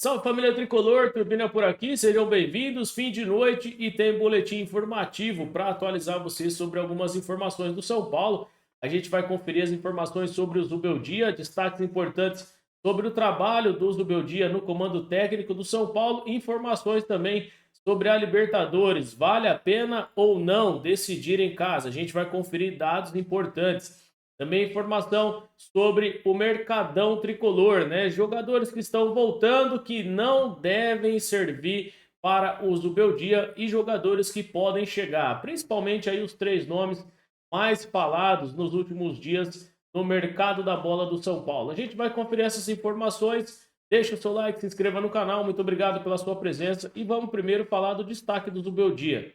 Salve família Tricolor, Turbina por aqui, sejam bem-vindos, fim de noite e tem boletim informativo para atualizar vocês sobre algumas informações do São Paulo. A gente vai conferir as informações sobre o Zubeldia, destaques importantes sobre o trabalho do Zubeldia no comando técnico do São Paulo, informações também sobre a Libertadores, vale a pena ou não decidir em casa. A gente vai conferir dados importantes. Também informação sobre o Mercadão Tricolor, né? Jogadores que estão voltando que não devem servir para o Zubeldia e jogadores que podem chegar, principalmente aí os três nomes mais falados nos últimos dias no mercado da bola do São Paulo. A gente vai conferir essas informações. Deixa o seu like, se inscreva no canal. Muito obrigado pela sua presença e vamos primeiro falar do destaque do Zubeldia.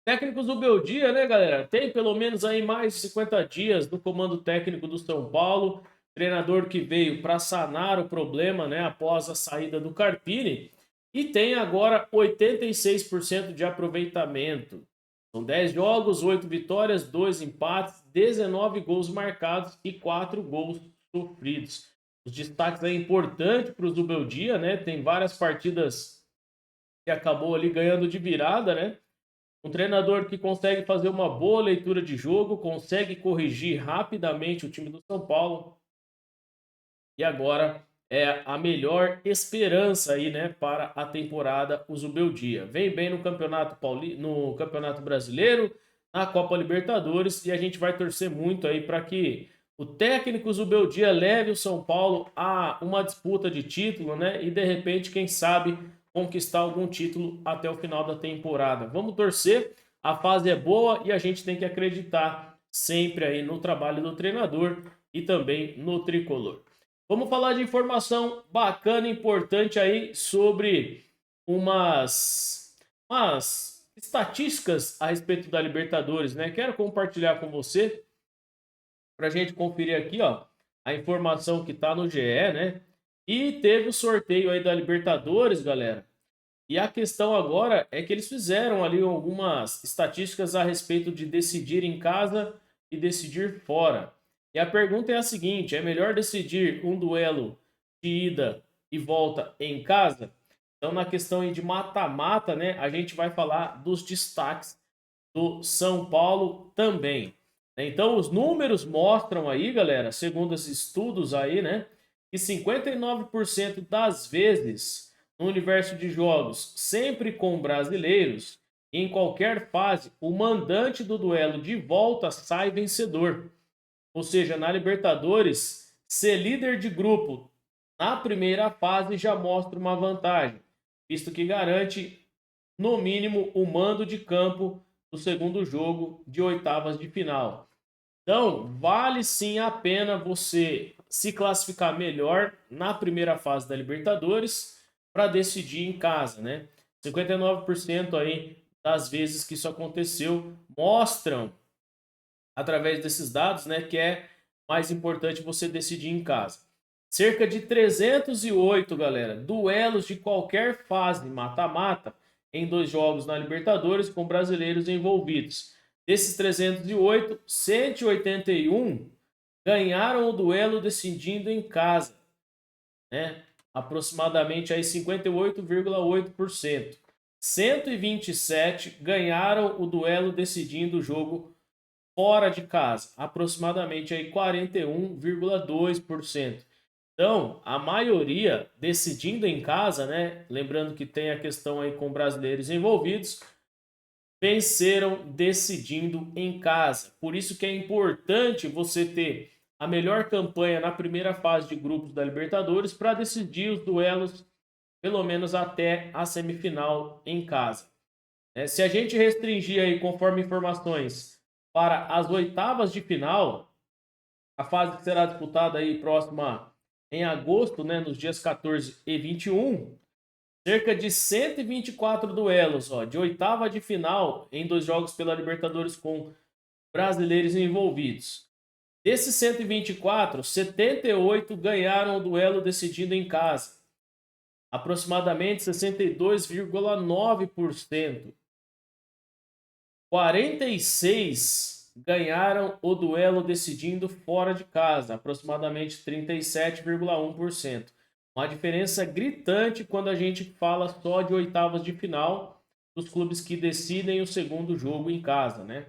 Técnicos do Beldia, né, galera? Tem pelo menos aí mais de 50 dias no comando técnico do São Paulo. Treinador que veio para sanar o problema, né, após a saída do Carpini. E tem agora 86% de aproveitamento. São 10 jogos, 8 vitórias, 2 empates, 19 gols marcados e 4 gols sofridos. Os destaques é importante para o Zubeldia, né? Tem várias partidas que acabou ali ganhando de virada, né? Um treinador que consegue fazer uma boa leitura de jogo, consegue corrigir rapidamente o time do São Paulo. E agora é a melhor esperança aí, né, para a temporada o Zubeldia. Vem bem no no Campeonato Brasileiro, na Copa Libertadores e a gente vai torcer muito aí para que o técnico Zubeldia leve o São Paulo a uma disputa de título, né? E de repente, quem sabe, conquistar algum título até o final da temporada. Vamos torcer, a fase é boa e a gente tem que acreditar sempre aí no trabalho do treinador e também no tricolor. Vamos falar de informação bacana e importante aí sobre umas estatísticas a respeito da Libertadores, né? Quero compartilhar com você para a gente conferir aqui, ó, a informação que tá no GE, né? E teve o sorteio aí da Libertadores, galera. E a questão agora é que eles fizeram ali algumas estatísticas a respeito de decidir em casa e decidir fora. E a pergunta é a seguinte: é melhor decidir um duelo de ida e volta em casa? Então, na questão aí de mata-mata, né, a gente vai falar dos destaques do São Paulo também. Então, os números mostram aí, galera, segundo os estudos aí, né, que 59% das vezes no universo de jogos, sempre com brasileiros, em qualquer fase, o mandante do duelo de volta sai vencedor. Ou seja, na Libertadores, ser líder de grupo na primeira fase já mostra uma vantagem, visto que garante, no mínimo, o mando de campo do segundo jogo de oitavas de final. Então, vale sim a pena você se classificar melhor na primeira fase da Libertadores para decidir em casa, né? 59% aí das vezes que isso aconteceu mostram através desses dados, né, que é mais importante você decidir em casa. Cerca de 308, galera, duelos de qualquer fase mata-mata em dois jogos na Libertadores com brasileiros envolvidos. Desses 308, 181 ganharam o duelo decidindo em casa, né? Aproximadamente aí 58,8%. 127 ganharam o duelo decidindo o jogo fora de casa, aproximadamente aí 41,2%. Então, a maioria decidindo em casa, né? Lembrando que tem a questão aí com brasileiros envolvidos, venceram decidindo em casa. Por isso que é importante você ter a melhor campanha na primeira fase de grupos da Libertadores para decidir os duelos, pelo menos até a semifinal em casa. Se a gente restringir aí, conforme informações, para as oitavas de final, a fase que será disputada aí próxima em agosto, né, nos dias 14 e 21, cerca de 124 duelos, ó, de oitava de final em dois jogos pela Libertadores com brasileiros envolvidos. Desses 124, 78 ganharam o duelo decidido em casa, aproximadamente 62,9%. 46 ganharam o duelo decidindo fora de casa, aproximadamente 37,1%. Uma diferença gritante quando a gente fala só de oitavas de final dos clubes que decidem o segundo jogo em casa, né?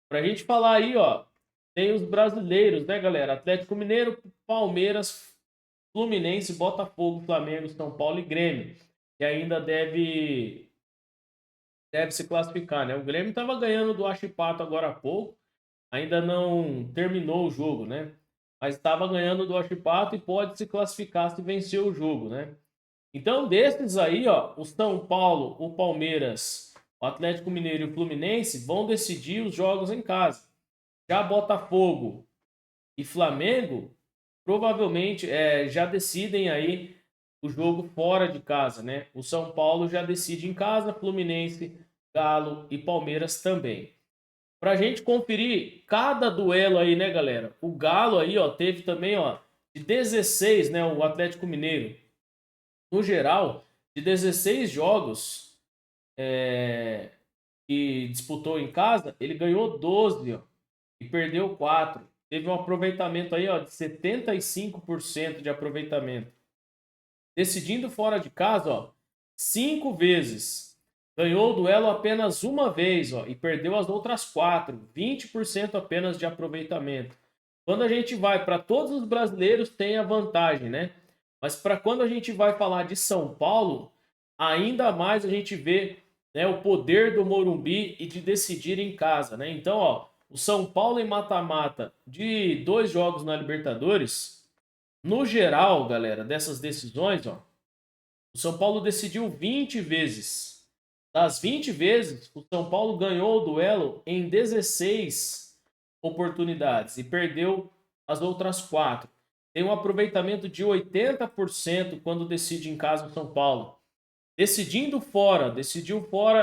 Pra gente falar aí, ó, tem os brasileiros, né, galera? Atlético Mineiro, Palmeiras, Fluminense, Botafogo, Flamengo, São Paulo e Grêmio, que ainda deve se classificar, né? O Grêmio estava ganhando do Achipato agora há pouco, ainda não terminou o jogo, né? Mas estava ganhando do Achipato e pode se classificar se vencer o jogo, né? Então, desses aí, ó, o São Paulo, o Palmeiras, o Atlético Mineiro e o Fluminense vão decidir os jogos em casa. Já Botafogo e Flamengo provavelmente já decidem aí o jogo fora de casa, né? O São Paulo já decide em casa, Fluminense, Galo e Palmeiras também. Pra gente conferir cada duelo aí, né, galera? O Galo aí, ó, teve também, ó, de 16, né, o Atlético Mineiro. No geral, de 16 jogos que disputou em casa, ele ganhou 12, ó, e perdeu 4. Teve um aproveitamento aí, ó, de 75% de aproveitamento. Decidindo fora de casa, ó, 5 vezes. Ganhou o duelo apenas uma vez, ó, e perdeu as outras 4. 20% apenas de aproveitamento. Quando a gente vai para todos os brasileiros, tem a vantagem, né? Mas para quando a gente vai falar de São Paulo, ainda mais a gente vê, né, o poder do Morumbi e de decidir em casa, né? Então, ó, o São Paulo em mata-mata de 2 jogos na Libertadores, no geral, galera, dessas decisões, ó, o São Paulo decidiu 20 vezes. Das 20 vezes, o São Paulo ganhou o duelo em 16 oportunidades e perdeu as outras 4. Tem um aproveitamento de 80% quando decide em casa o São Paulo. Decidiu fora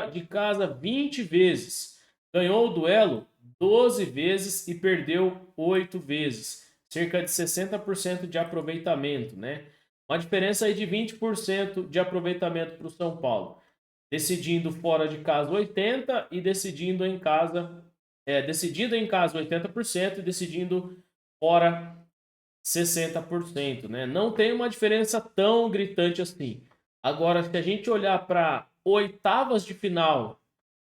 de casa 20 vezes. Ganhou o duelo 12 vezes e perdeu 8 vezes. Cerca de 60% de aproveitamento, né? Uma diferença aí de 20% de aproveitamento para o São Paulo. Decidindo fora de casa 80% e decidindo em casa 80% e decidindo fora 60%, né? Não tem uma diferença tão gritante assim. Agora, se a gente olhar para oitavas de final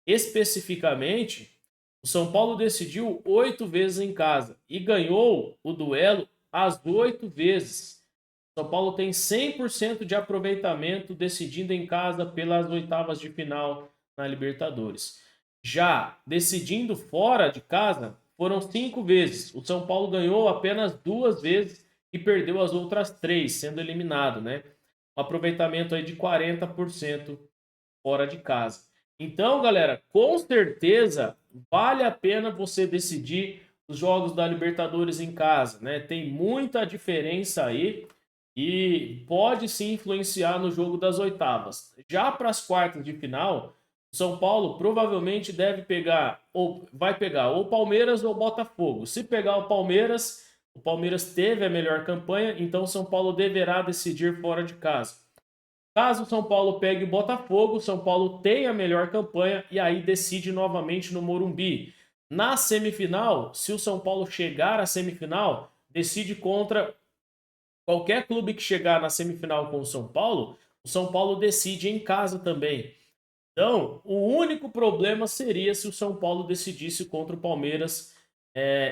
especificamente, o São Paulo decidiu 8 vezes em casa e ganhou o duelo as 8 vezes. São Paulo tem 100% de aproveitamento decidindo em casa pelas oitavas de final na Libertadores. Já decidindo fora de casa, foram 5 vezes. O São Paulo ganhou apenas 2 vezes e perdeu as outras 3, sendo eliminado, né? Um aproveitamento aí de 40% fora de casa. Então, galera, com certeza vale a pena você decidir os jogos da Libertadores em casa, né? Tem muita diferença aí e pode sim influenciar no jogo das oitavas. Já para as quartas de final, o São Paulo provavelmente deve pegar ou vai pegar ou Palmeiras ou Botafogo. Se pegar o Palmeiras teve a melhor campanha, então o São Paulo deverá decidir fora de casa. Caso o São Paulo pegue o Botafogo, o São Paulo tem a melhor campanha e aí decide novamente no Morumbi. Na semifinal, se o São Paulo chegar à semifinal, decide contra qualquer clube que chegar na semifinal com o São Paulo decide em casa também. Então, o único problema seria se o São Paulo decidisse contra o Palmeiras,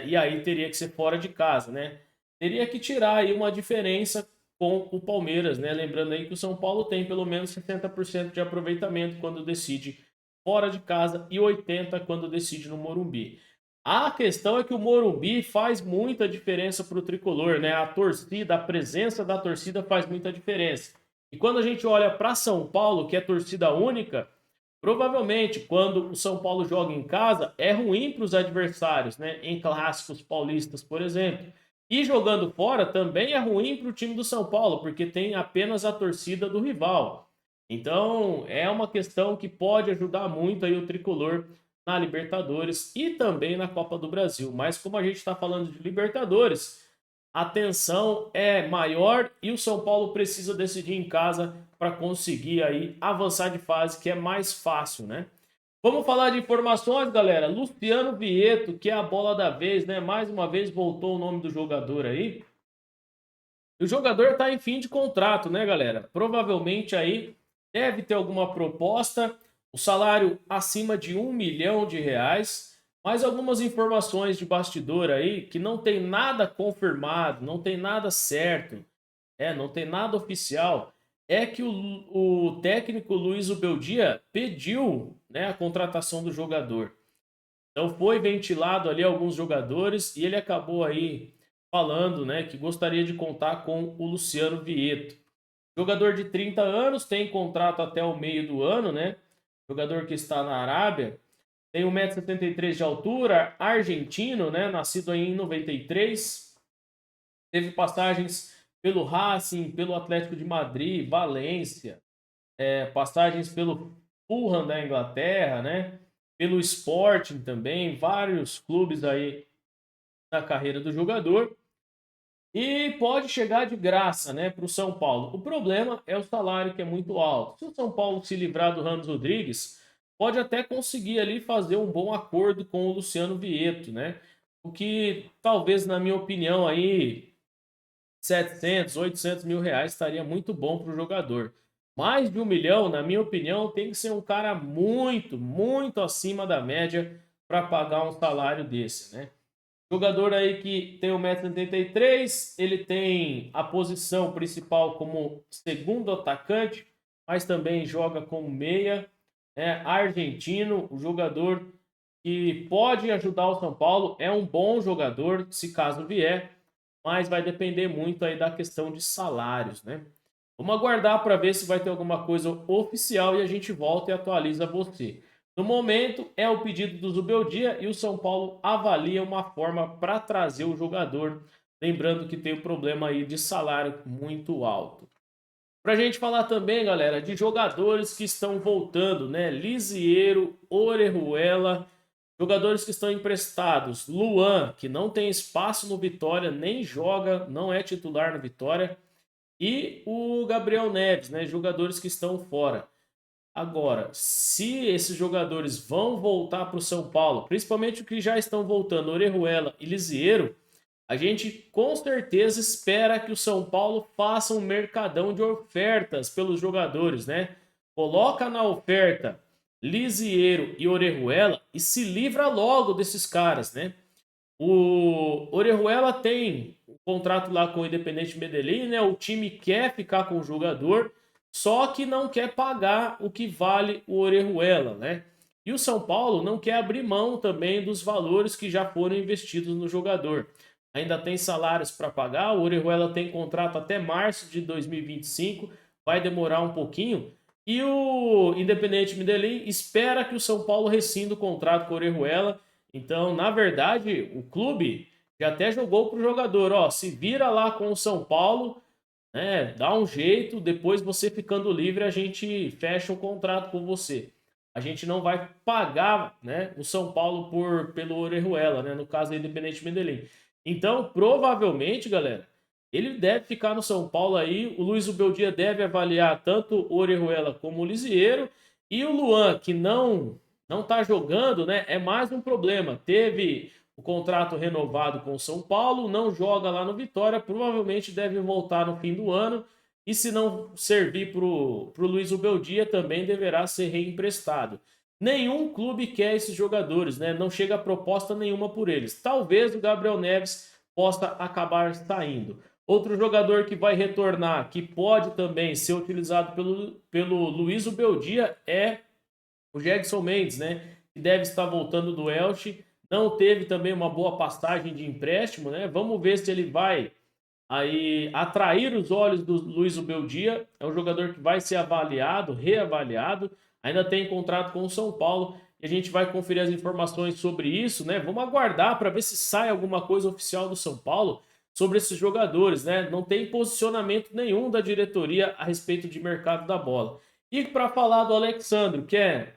e aí teria que ser fora de casa, né? Teria que tirar aí uma diferença com o Palmeiras, né? Lembrando aí que o São Paulo tem pelo menos 70% de aproveitamento quando decide fora de casa e 80% quando decide no Morumbi. A questão é que o Morumbi faz muita diferença para o tricolor, né? A torcida, a presença da torcida faz muita diferença. E quando a gente olha para São Paulo, que é torcida única, provavelmente quando o São Paulo joga em casa é ruim para os adversários, né? Em clássicos paulistas, por exemplo. E jogando fora também é ruim para o time do São Paulo, porque tem apenas a torcida do rival. Então é uma questão que pode ajudar muito aí o tricolor na Libertadores e também na Copa do Brasil. Mas como a gente está falando de Libertadores, a tensão é maior e o São Paulo precisa decidir em casa para conseguir aí avançar de fase, que é mais fácil, né? Vamos falar de informações, galera. Luciano Vieto, que é a bola da vez, né? Mais uma vez voltou o nome do jogador aí. E o jogador está em fim de contrato, né, galera? Provavelmente aí deve ter alguma proposta, o salário acima de R$ 1 milhão, mas algumas informações de bastidor aí que não tem nada confirmado, não tem nada certo, não tem nada oficial, é que o técnico Luiz Ubeldia pediu, né, a contratação do jogador. Então foi ventilado ali alguns jogadores e ele acabou aí falando, né, que gostaria de contar com o Luciano Vieto. Jogador de 30 anos, tem contrato até o meio do ano, né? Jogador que está na Arábia, tem 1,73 m de altura, argentino, né? Nascido aí em 93. Teve passagens pelo Racing, pelo Atlético de Madrid, Valência, passagens pelo Fulham da Inglaterra, né? Pelo Sporting também, vários clubes aí na carreira do jogador. E pode chegar de graça, né, para o São Paulo. O problema é o salário que é muito alto. Se o São Paulo se livrar do Ramos Rodrigues, pode até conseguir ali fazer um bom acordo com o Luciano Vieto, né? O que talvez, na minha opinião, aí 700, 800 mil reais estaria muito bom para o jogador. Mais de 1 milhão, na minha opinião, tem que ser um cara muito, muito acima da média para pagar um salário desse, né? Jogador aí que tem 1,83 m, ele tem a posição principal como segundo atacante, mas também joga como meia. É argentino, o jogador que pode ajudar o São Paulo, é um bom jogador, se caso vier, mas vai depender muito aí da questão de salários, né? Vamos aguardar para ver se vai ter alguma coisa oficial e a gente volta e atualiza você. No momento, é o pedido do Zubeldia e o São Paulo avalia uma forma para trazer o jogador. Lembrando que tem um problema aí de salário muito alto. Para a gente falar também, galera, de jogadores que estão voltando, né? Lisieiro, Orejuela, jogadores que estão emprestados. Luan, que não tem espaço no Vitória, nem joga, não é titular no Vitória. E o Gabriel Neves, né? Jogadores que estão fora. Agora, se esses jogadores vão voltar para o São Paulo, principalmente os que já estão voltando, Orejuela e Lisieiro, a gente com certeza espera que o São Paulo faça um mercadão de ofertas pelos jogadores, né? Coloca na oferta Lisieiro e Orejuela e se livra logo desses caras, né? O Orejuela tem um contrato lá com o Independente Medellín, né? O time quer ficar com o jogador, só que não quer pagar o que vale o Orejuela, né? E o São Paulo não quer abrir mão também dos valores que já foram investidos no jogador. Ainda tem salários para pagar, o Orejuela tem contrato até março de 2025, vai demorar um pouquinho. E o Independente Medellín espera que o São Paulo rescinda o contrato com o Orejuela. Então, na verdade, o clube já até jogou para o jogador, ó, se vira lá com o São Paulo, né, dá um jeito, depois você ficando livre, a gente fecha um contrato com você. A gente não vai pagar, né, o São Paulo pelo Orejuela, né, no caso do Independente Medellín. Então, provavelmente, galera, ele deve ficar no São Paulo aí, o Luiz Ubeldia deve avaliar tanto o Orejuela como o Lisieiro, e o Luan, que não tá jogando, né? É mais um problema. Teve o contrato renovado com o São Paulo, não joga lá no Vitória, provavelmente deve voltar no fim do ano. E se não servir para o Luiz Ubeldia, também deverá ser reemprestado. Nenhum clube quer esses jogadores, né? Não chega proposta nenhuma por eles. Talvez o Gabriel Neves possa acabar saindo. Outro jogador que vai retornar, que pode também ser utilizado pelo Luiz Ubeldia, é o Gedson Mendes, né? Que deve estar voltando do Elche. Não teve também uma boa passagem de empréstimo, né? Vamos ver se ele vai aí atrair os olhos do Luiz Ubeldia. É um jogador que vai ser avaliado, reavaliado. Ainda tem contrato com o São Paulo e a gente vai conferir as informações sobre isso, né? Vamos aguardar para ver se sai alguma coisa oficial do São Paulo sobre esses jogadores, né? Não tem posicionamento nenhum da diretoria a respeito de mercado da bola. E para falar do Alexandre, que é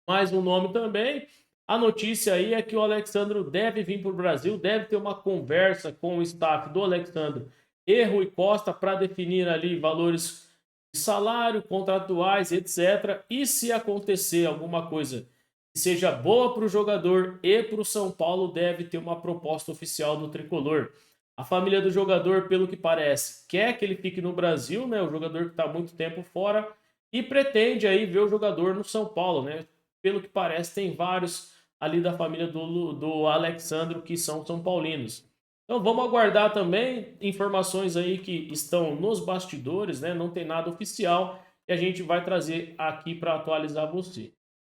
mais um nome também. A notícia aí é que o Alexandre deve vir para o Brasil, deve ter uma conversa com o staff do Alexandre e Rui Costa para definir ali valores de salário, contratuais, etc. E se acontecer alguma coisa que seja boa para o jogador e para o São Paulo, deve ter uma proposta oficial do Tricolor. A família do jogador, pelo que parece, quer que ele fique no Brasil, né? O jogador que está muito tempo fora e pretende aí ver o jogador no São Paulo, né? Pelo que parece, tem vários ali da família do Alexandro que são São Paulinos. Então vamos aguardar também informações aí que estão nos bastidores, né? Não tem nada oficial e a gente vai trazer aqui para atualizar você.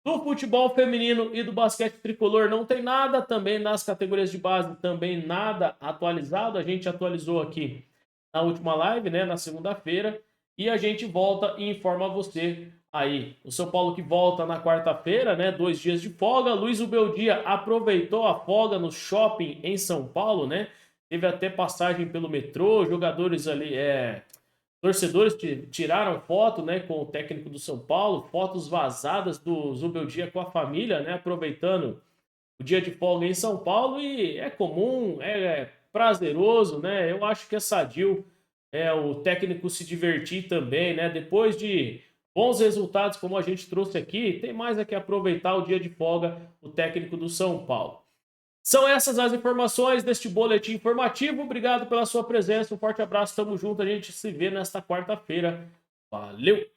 Do futebol feminino e do basquete tricolor não tem nada, também nas categorias de base também nada atualizado. A gente atualizou aqui na última live, né, na segunda-feira, e a gente volta e informa você aí. O São Paulo que volta na quarta-feira, né, 2 dias de folga. Luiz Ubeldia aproveitou a folga no shopping em São Paulo, né? Teve até passagem pelo metrô, jogadores ali, torcedores tiraram foto, né, com o técnico do São Paulo, fotos vazadas do Zubeldia com a família, né, aproveitando o dia de folga em São Paulo e é comum, é prazeroso, né? Eu acho que é sadio o técnico se divertir também, né? Depois de bons resultados como a gente trouxe aqui, tem mais é que aproveitar o dia de folga o técnico do São Paulo. São essas as informações deste boletim informativo. Obrigado pela sua presença. Um forte abraço, tamo junto. A gente se vê nesta quarta-feira. Valeu!